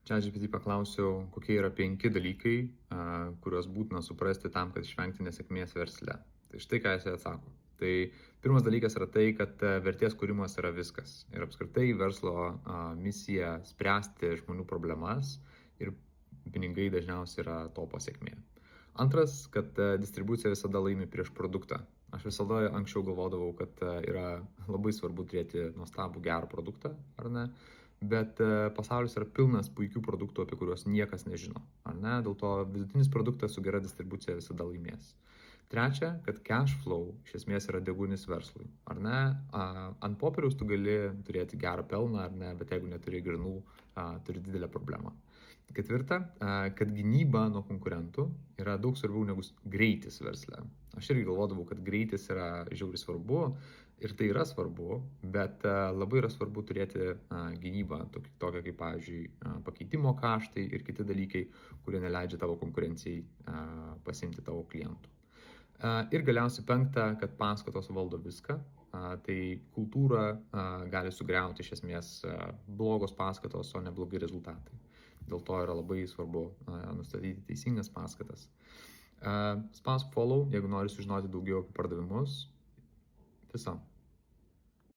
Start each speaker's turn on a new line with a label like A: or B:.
A: ChatGPT paklausiau, kokie yra 5 dalykai, kuriuos būtina suprasti tam, kad išvengti nesėkmės versle. Tai štai ką jisai atsako. Tai pirmas dalykas yra tai, kad vertės kūrimas yra viskas. Ir apskritai verslo misija spręsti žmonių problemas ir pinigai dažniausiai yra to pasiekmė. Antras, kad distribucija visada laimi prieš produktą. Aš visada anksčiau galvodavau, kad yra labai svarbu turėti nuostabų gerą produktą, ar ne? Bet pasaulis yra pilnas puikių produktų, apie kuriuos niekas nežino, ar ne? Dėl to vidutinis produktas su gera distribucija visada laimės. Trečia, kad cash flow iš esmės yra degunis verslui, ar ne? Ant popieriaus tu gali turėti gerą pelną, ar ne, bet jeigu neturi grinų, turi didelę problemą. Ketvirta, kad gynyba nuo konkurentų yra daug svarbiau negu greitis versle. Aš irgi galvodavau, kad greitis yra žiauriai svarbu ir tai yra svarbu, bet labai yra svarbu turėti gynybą, tokią kaip, pavyzdžiui, pakeitimo kaštai ir kiti dalykai, kurie neleidžia tavo konkurencijai pasimti tavo klientų. Ir galiausiai penkta, kad paskatos valdo viską. Tai kultūra gali sugriauti iš esmės blogos paskatos, o ne blogi rezultatai. Dėl to yra labai svarbu nustatyti teisingas paskatas. Spausk follow, jeigu nori sužinoti daugiau apie pardavimus. Viso.